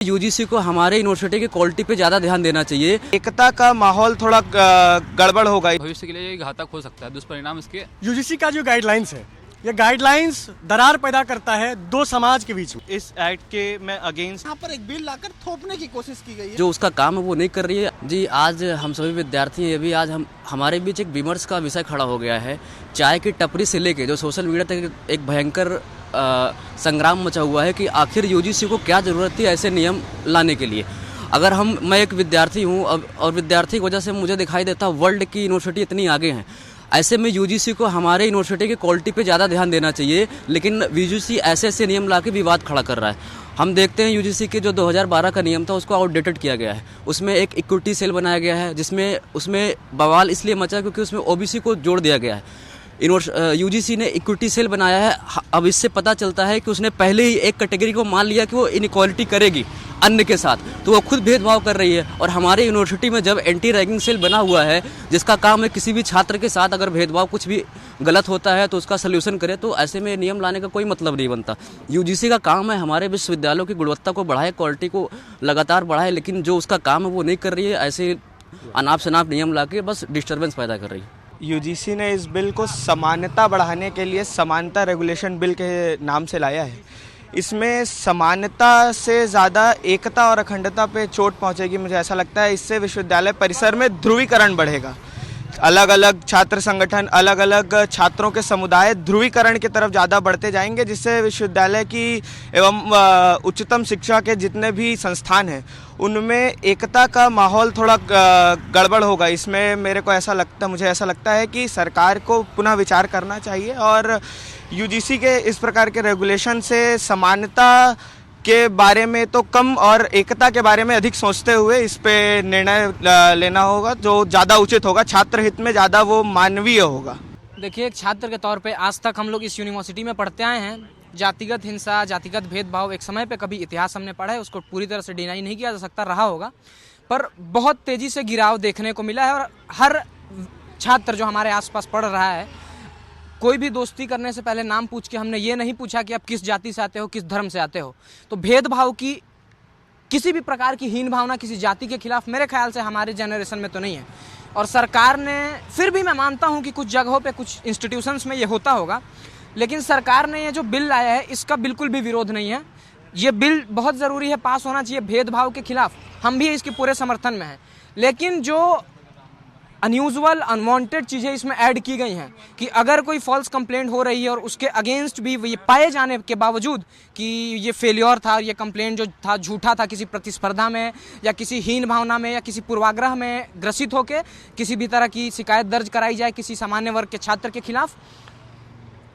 UGC को हमारे university की क्वालिटी पे ज़्यादा ध्यान देना चाहिए। एकता का माहौल थोड़ा गड़बड़ होगा, भविष्य के लिए घातक हो सकता है। दुष्परिणाम इसके यूजीसी का जो गाइडलाइंस है, ये गाइडलाइंस दरार पैदा करता है दो समाज के बीच में। इस एक्ट के मैं अगेंस्ट यहाँ पर एक बिल लाकर थोपने की कोशिश की गई है। जो उसका काम है वो नहीं कर रही है। जी, आज हम सभी विद्यार्थी हैं, ये भी आज हमारे बीच एक विमर्श का विषय खड़ा हो गया है। चाय की टपरी से लेके जो सोशल मीडिया तक एक भयंकर संग्राम मचा हुआ है कि आखिर यूजीसी को क्या ज़रूरत थी ऐसे नियम लाने के लिए। अगर मैं एक विद्यार्थी हूँ और विद्यार्थी की वजह से मुझे दिखाई देता वर्ल्ड की यूनिवर्सिटी इतनी आगे हैं, ऐसे में यूजीसी को हमारे यूनिवर्सिटी की क्वालिटी पे ज़्यादा ध्यान देना चाहिए। लेकिन यूजीसी ऐसे नियम ला के विवाद खड़ा कर रहा है। हम देखते हैं यूजीसी के जो 2012 का नियम था उसको आउटडेटेड किया गया है। उसमें एक इक्विटी सेल बनाया गया है उसमें बवाल इसलिए मचा क्योंकि उसमें ओबीसी को जोड़ दिया गया है। यूजीसी ने इक्विटी सेल बनाया है। अब इससे पता चलता है कि उसने पहले ही एक कैटेगरी को मान लिया कि वो इनइक्वालिटी करेगी अन्य के साथ, तो वो खुद भेदभाव कर रही है। और हमारे यूनिवर्सिटी में जब एंटी रैगिंग सेल बना हुआ है जिसका काम है किसी भी छात्र के साथ अगर भेदभाव कुछ भी गलत होता है तो उसका सल्यूशन करे, तो ऐसे में नियम लाने का कोई मतलब नहीं बनता। यूजीसी का काम है हमारे विश्वविद्यालयों की गुणवत्ता को बढ़ाए, क्वालिटी को लगातार बढ़ाए, लेकिन जो उसका काम है वो नहीं कर रही है। ऐसे अनाप शनाप नियम ला के बस डिस्टर्बेंस पैदा कर रही है। यूजीसी ने इस बिल को समानता बढ़ाने के लिए समानता रेगुलेशन बिल के नाम से लाया है। इसमें समानता से ज़्यादा एकता और अखंडता पे चोट पहुंचेगी। मुझे ऐसा लगता है इससे विश्वविद्यालय परिसर में ध्रुवीकरण बढ़ेगा। अलग अलग छात्र संगठन, अलग अलग छात्रों के समुदाय ध्रुवीकरण की तरफ ज़्यादा बढ़ते जाएंगे, जिससे विश्वविद्यालय की एवं उच्चतम शिक्षा के जितने भी संस्थान हैं उनमें एकता का माहौल थोड़ा गड़बड़ होगा। इसमें मुझे ऐसा लगता है कि सरकार को पुनः विचार करना चाहिए और यूजीसी के इस प्रकार के रेगुलेशन से समानता के बारे में तो कम और एकता के बारे में अधिक सोचते हुए इस पे निर्णय लेना होगा जो ज़्यादा उचित होगा, छात्र हित में ज़्यादा वो मानवीय होगा। देखिए, एक छात्र के तौर पे आज तक हम लोग इस यूनिवर्सिटी में पढ़ते आए हैं। जातिगत हिंसा, जातिगत भेदभाव एक समय पे कभी इतिहास हमने पढ़ा है, उसको पूरी तरह से डिनाई नहीं किया जा सकता, रहा होगा, पर बहुत तेज़ी से गिराव देखने को मिला है। और हर छात्र जो हमारे आसपास पढ़ रहा है, कोई भी दोस्ती करने से पहले नाम पूछ के हमने ये नहीं पूछा कि आप किस जाति से आते हो, किस धर्म से आते हो। तो भेदभाव की किसी भी प्रकार की हीन भावना किसी जाति के खिलाफ मेरे ख्याल से हमारे जनरेशन में तो नहीं है। और सरकार ने, फिर भी मैं मानता हूँ कि कुछ जगहों पे, कुछ इंस्टीट्यूशंस में ये होता होगा, लेकिन सरकार ने ये जो बिल लाया है इसका बिल्कुल भी विरोध नहीं है। ये बिल बहुत ज़रूरी है, पास होना चाहिए। भेदभाव के खिलाफ हम भी इसके पूरे समर्थन में हैं, लेकिन जो अनयूजुअल अनवांटेड चीज़ें इसमें ऐड की गई हैं कि अगर कोई फॉल्स कंप्लेंट हो रही है और उसके अगेंस्ट भी ये पाए जाने के बावजूद कि ये फेलियर था, ये कंप्लेंट जो था झूठा था, किसी प्रतिस्पर्धा में या किसी हीन भावना में या किसी पूर्वाग्रह में ग्रसित होकर किसी भी तरह की शिकायत दर्ज कराई जाए किसी सामान्य वर्ग के छात्र के खिलाफ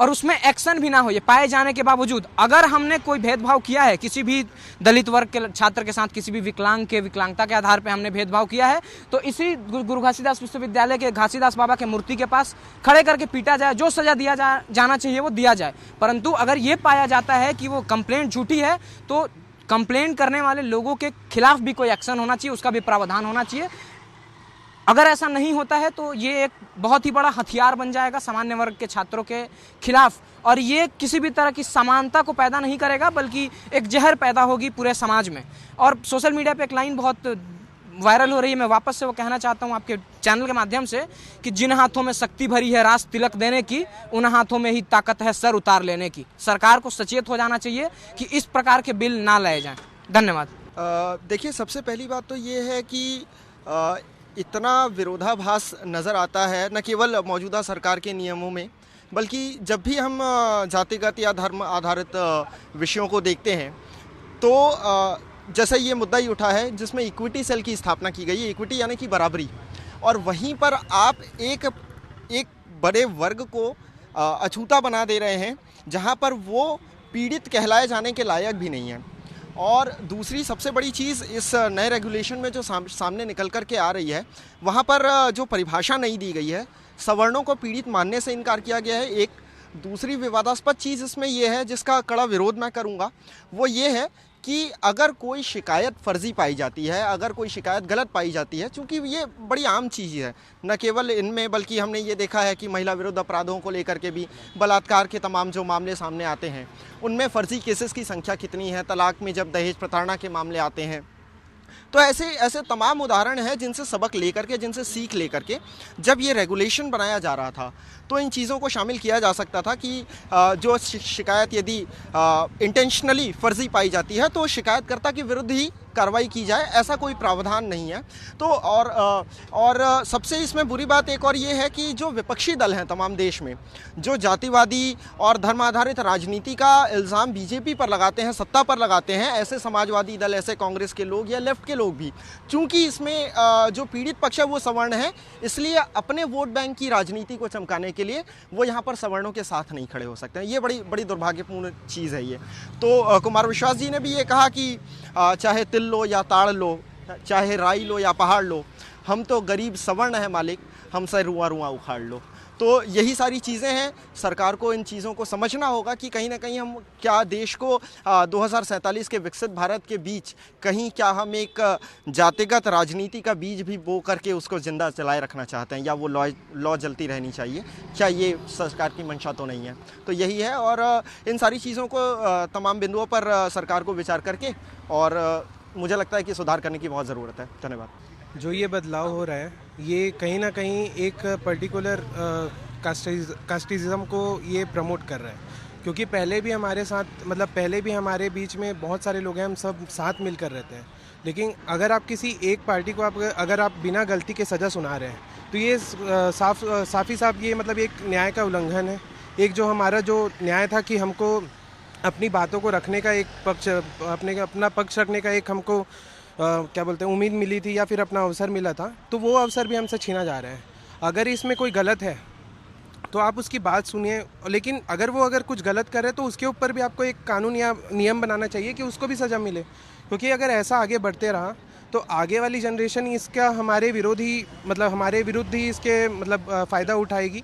और उसमें एक्शन भी ना हो, ये पाए जाने के बावजूद अगर हमने कोई भेदभाव किया है किसी भी दलित वर्ग के छात्र के साथ, किसी भी विकलांगता के आधार पे हमने भेदभाव किया है, तो इसी गुरु घासीदास विश्वविद्यालय के घासीदास बाबा के मूर्ति के पास खड़े करके पीटा जाए, जो सज़ा दिया जाना चाहिए वो दिया जाए। परंतु अगर ये पाया जाता है कि वो कंप्लेंट झूठी है तो कंप्लेंट करने वाले लोगों के खिलाफ भी कोई एक्शन होना चाहिए, उसका भी प्रावधान होना चाहिए। अगर ऐसा नहीं होता है तो ये एक बहुत ही बड़ा हथियार बन जाएगा सामान्य वर्ग के छात्रों के खिलाफ, और ये किसी भी तरह की समानता को पैदा नहीं करेगा बल्कि एक जहर पैदा होगी पूरे समाज में। और सोशल मीडिया पे एक लाइन बहुत वायरल हो रही है, मैं वापस से वो कहना चाहता हूँ आपके चैनल के माध्यम से कि जिन हाथों में शक्ति भरी है रास तिलक देने की, उन हाथों में ही ताकत है सर उतार लेने की। सरकार को सचेत हो जाना चाहिए कि इस प्रकार के बिल ना लाए जाएं। धन्यवाद। देखिए, सबसे पहली बात तो ये है कि इतना विरोधाभास नज़र आता है न केवल मौजूदा सरकार के नियमों में, बल्कि जब भी हम जातिगत या धर्म आधारित विषयों को देखते हैं तो जैसे ये मुद्दा ही उठा है जिसमें इक्विटी सेल की स्थापना की गई है। इक्विटी यानी कि बराबरी, और वहीं पर आप एक बड़े वर्ग को अछूता बना दे रहे हैं जहां पर वो पीड़ित कहलाए जाने के लायक भी नहीं है। और दूसरी सबसे बड़ी चीज़ इस नए रेगुलेशन में जो सामने निकल कर के आ रही है, वहाँ पर जो परिभाषा नहीं दी गई है, सवर्णों को पीड़ित मानने से इनकार किया गया है। एक दूसरी विवादास्पद चीज़ इसमें यह है जिसका कड़ा विरोध मैं करूँगा, वो ये है कि अगर कोई शिकायत फर्जी पाई जाती है, अगर कोई शिकायत गलत पाई जाती है, चूँकि ये बड़ी आम चीज़ है न केवल इनमें, बल्कि हमने ये देखा है कि महिला विरुद्ध अपराधों को लेकर के भी, बलात्कार के तमाम जो मामले सामने आते हैं उनमें फ़र्जी केसेस की संख्या कितनी है, तलाक में जब दहेज प्रताड़ना के मामले आते हैं, तो ऐसे तमाम उदाहरण हैं जिनसे सबक लेकर के, जिनसे सीख लेकर के जब ये रेगुलेशन बनाया जा रहा था तो इन चीज़ों को शामिल किया जा सकता था कि जो शिकायत यदि इंटेंशनली फर्जी पाई जाती है तो शिकायतकर्ता के विरुद्ध ही कार्रवाई की जाए, ऐसा कोई प्रावधान नहीं है। तो और सबसे इसमें बुरी बात एक और ये है कि जो विपक्षी दल हैं तमाम देश में, जो जातिवादी और धर्म आधारित राजनीति का इल्ज़ाम बीजेपी पर लगाते हैं, सत्ता पर लगाते हैं, ऐसे समाजवादी दल, ऐसे कांग्रेस के लोग या लेफ्ट के लोग भी, चूँकि इसमें जो पीड़ित पक्ष है वो सवर्ण है, इसलिए अपने वोट बैंक की राजनीति को चमकाने के लिए वो यहाँ पर सवर्णों के साथ नहीं खड़े हो सकते हैं। ये बड़ी बड़ी दुर्भाग्यपूर्ण चीज़ है ये। तो कुमार विश्वास जी ने भी ये कहा कि चाहे तिल लो या ताड़ लो, चाहे राई लो या पहाड़ लो, हम तो गरीब सवर्ण है मालिक, हमसे रुआ रुआ उखाड़ लो। तो यही सारी चीज़ें हैं, सरकार को इन चीज़ों को समझना होगा कि कहीं ना कहीं हम क्या देश को 2047 के विकसित भारत के बीच कहीं क्या हम एक जातिगत राजनीति का बीज भी बो करके उसको ज़िंदा चलाए रखना चाहते हैं, या वो लॉ जलती रहनी चाहिए, क्या ये सरकार की मंशा तो नहीं है। तो यही है, और इन सारी चीज़ों को तमाम बिंदुओं पर सरकार को विचार करके और मुझे लगता है कि सुधार करने की बहुत ज़रूरत है। धन्यवाद। जो ये बदलाव हो रहा है ये कहीं ना कहीं एक पर्टिकुलर कास्टिज़म को ये प्रमोट कर रहा है, क्योंकि पहले भी हमारे साथ, मतलब पहले भी हमारे बीच में बहुत सारे लोग हैं, हम सब साथ मिलकर रहते हैं, लेकिन अगर आप किसी एक पार्टी को अगर आप बिना गलती के सज़ा सुना रहे हैं तो ये साफ ही साफ ये मतलब एक न्याय का उल्लंघन है। एक जो हमारा जो न्याय था कि हमको अपनी बातों को रखने का एक पक्ष, अपना पक्ष रखने का एक हमको क्या बोलते हैं उम्मीद मिली थी या फिर अपना अवसर मिला था, तो वो अवसर भी हमसे छीना जा रहा है। अगर इसमें कोई गलत है तो आप उसकी बात सुनिए, लेकिन अगर कुछ गलत करे तो उसके ऊपर भी आपको एक कानून या नियम बनाना चाहिए कि उसको भी सज़ा मिले, क्योंकि अगर ऐसा आगे बढ़ते रहा तो आगे वाली जनरेशन इसका हमारे विरुद्ध ही इसके मतलब फ़ायदा उठाएगी।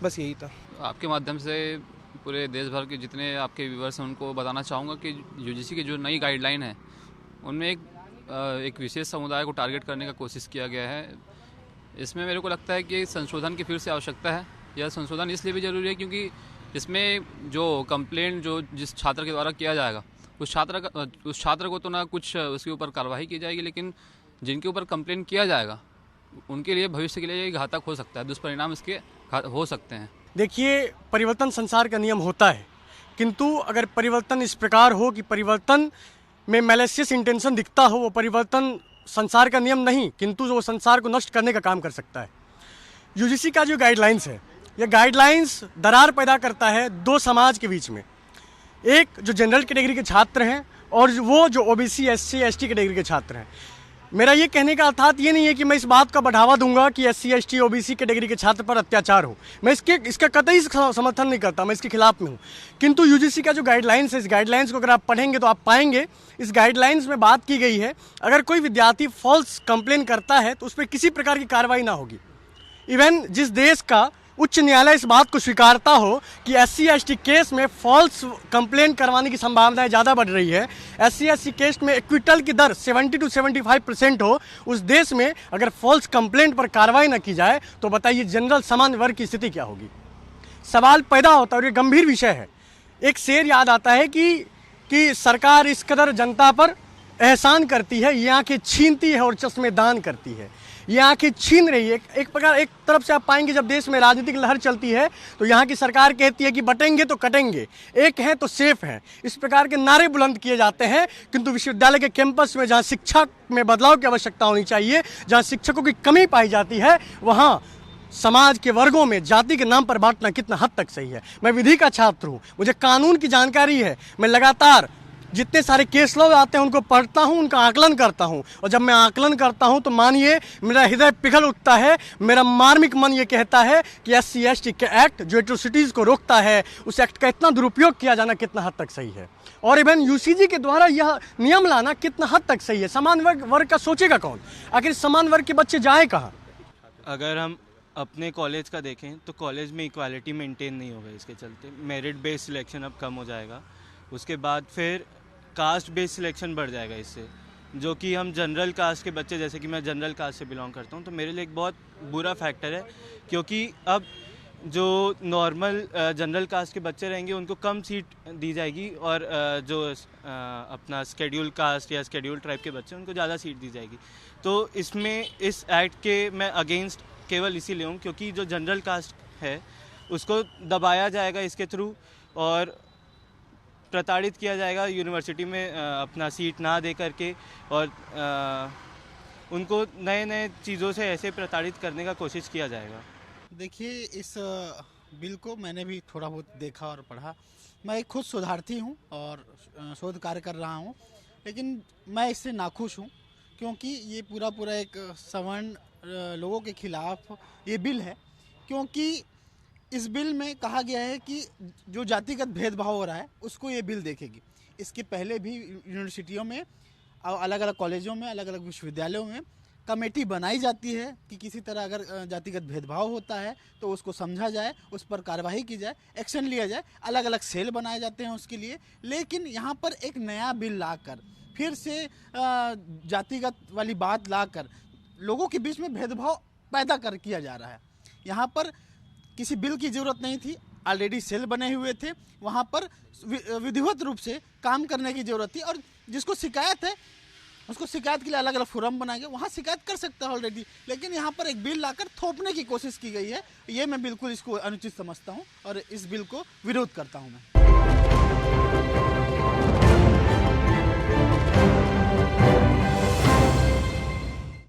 बस यही था। आपके माध्यम से पूरे देश भर के जितने आपके व्यूअर्स हैं उनको बताना चाहूँगा कि यूजीसी की जो नई गाइडलाइन है उनमें एक विशेष समुदाय को टारगेट करने का कोशिश किया गया है। इसमें मेरे को लगता है कि संशोधन की फिर से आवश्यकता है। यह संशोधन इसलिए भी ज़रूरी है क्योंकि इसमें जो कंप्लेंट जो जिस छात्र के द्वारा किया जाएगा उस छात्र को तो ना कुछ उसके ऊपर कार्रवाई की जाएगी, लेकिन जिनके ऊपर कंप्लेंट किया जाएगा उनके लिए भविष्य के लिए घातक हो सकता है, दुष्परिणाम इसके हो सकते हैं। देखिए, परिवर्तन संसार का नियम होता है, किंतु अगर परिवर्तन इस प्रकार हो कि परिवर्तन में मैलिशियस इंटेंशन दिखता हो, वो परिवर्तन संसार का नियम नहीं, किंतु वो संसार को नष्ट करने का काम कर सकता है। यूजीसी का जो गाइडलाइंस है, ये गाइडलाइंस दरार पैदा करता है दो समाज के बीच में, एक जो जनरल कैटेगरी के छात्र हैं और वो जो ओबीसी एससी एसटी कैटेगरी के छात्र हैं। मेरा ये कहने का अर्थात ये नहीं है कि मैं इस बात का बढ़ावा दूंगा कि एससी एसटी ओबीसी कैटेगरी के छात्र पर अत्याचार हो, मैं इसका कतई समर्थन नहीं करता, मैं इसके खिलाफ में हूँ। किंतु यूजीसी का जो गाइडलाइंस है, इस गाइडलाइंस को अगर आप पढ़ेंगे तो आप पाएंगे इस गाइडलाइंस में बात की गई है अगर कोई विद्यार्थी फॉल्स कंप्लेन करता है तो उस पर किसी प्रकार की कार्रवाई ना होगी। इवन जिस देश का उच्च न्यायालय इस बात को स्वीकारता हो कि एससी एसटी केस में फॉल्स कंप्लेंट करवाने की संभावनाएं ज़्यादा बढ़ रही है, एससी एसटी केस में एक्विटल की दर 70 to 75% हो, उस देश में अगर फॉल्स कंप्लेंट पर कार्रवाई न की जाए तो बताइए जनरल सामान्य वर्ग की स्थिति क्या होगी। सवाल पैदा होता है और ये गंभीर विषय है। एक शेर याद आता है कि सरकार इस कदर जनता पर एहसान करती है, ये आंखें छीनती है और चश्मे दान करती है। ये आंखें छीन रही है। एक तरफ से आप पाएंगे जब देश में राजनीतिक लहर चलती है तो यहाँ की सरकार कहती है कि बटेंगे तो कटेंगे, एक हैं तो सेफ हैं, इस प्रकार के नारे बुलंद किए जाते हैं। किंतु विश्वविद्यालय के कैंपस में जहाँ शिक्षा में बदलाव की आवश्यकता होनी चाहिए, जहाँ शिक्षकों की कमी पाई जाती है, वहाँ समाज के वर्गों में जाति के नाम पर बांटना कितना हद तक सही है। मैं विधि का छात्र हूँ, मुझे कानून की जानकारी है, मैं लगातार जितने सारे केस लॉ आते हैं उनको पढ़ता हूं, उनका आकलन करता हूं, और जब मैं आकलन करता हूं तो मानिए मेरा हृदय पिघल उठता है। मेरा मार्मिक मन ये कहता है कि एससी एसटी के एक्ट जो एट्रोसिटीज़ को रोकता है, उस एक्ट का इतना दुरुपयोग किया जाना कितना हद तक सही है, और इवन यूसीजी के द्वारा यह नियम लाना कितना हद तक सही है। समान वर्ग का सोचेगा कौन? आखिर समान वर्ग के बच्चे जाए कहाँ? अगर हम अपने कॉलेज का देखें तो कॉलेज में इक्वालिटी मेंटेन नहीं होगा, इसके चलते मेरिट बेस्ड सिलेक्शन अब कम हो जाएगा। उसके बाद फिर कास्ट बेस्ड सिलेक्शन बढ़ जाएगा इससे, जो कि हम जनरल कास्ट के बच्चे, जैसे कि मैं जनरल कास्ट से बिलोंग करता हूँ, तो मेरे लिए एक बहुत बुरा फैक्टर है, क्योंकि अब जो नॉर्मल जनरल कास्ट के बच्चे रहेंगे उनको कम सीट दी जाएगी, और जो अपना स्केड्यूल कास्ट या स्केड्यूल ट्राइब के बच्चे उनको ज़्यादा सीट दी जाएगी। तो इसमें इस एक्ट के मैं अगेंस्ट केवल इसीलिए हूँ क्योंकि जो जनरल कास्ट है उसको दबाया जाएगा इसके थ्रू, और प्रताड़ित किया जाएगा यूनिवर्सिटी में अपना सीट ना दे करके, और उनको नए नए चीज़ों से ऐसे प्रताड़ित करने का कोशिश किया जाएगा। देखिए, इस बिल को मैंने भी थोड़ा बहुत देखा और पढ़ा। मैं एक खुद शोधार्थी हूँ और शोध कार्य कर रहा हूँ, लेकिन मैं इससे नाखुश हूँ क्योंकि ये पूरा एक सवर्ण लोगों के खिलाफ ये बिल है। क्योंकि इस बिल में कहा गया है कि जो जातिगत भेदभाव हो रहा है उसको ये बिल देखेगी। इसके पहले भी यूनिवर्सिटियों में, अलग अलग कॉलेजों में, अलग अलग विश्वविद्यालयों में कमेटी बनाई जाती है कि किसी तरह अगर जातिगत भेदभाव होता है तो उसको समझा जाए, उस पर कार्रवाई की जाए, एक्शन लिया जाए। अलग अलग सेल बनाए जाते हैं उसके लिए। लेकिन यहाँ पर एक नया बिल लाकर, फिर से जातिगत वाली बात लाकर लोगों के बीच में भेदभाव पैदा किया जा रहा है। यहाँ पर किसी बिल की ज़रूरत नहीं थी, ऑलरेडी सेल बने हुए थे, वहाँ पर विधिवत रूप से काम करने की ज़रूरत थी। और जिसको शिकायत है उसको शिकायत के लिए अलग अलग फोरम बनाएंगे, वहाँ शिकायत कर सकता है ऑलरेडी। लेकिन यहाँ पर एक बिल लाकर थोपने की कोशिश की गई है, ये मैं बिल्कुल इसको अनुचित समझता हूँ और इस बिल को विरोध करता हूँ मैं।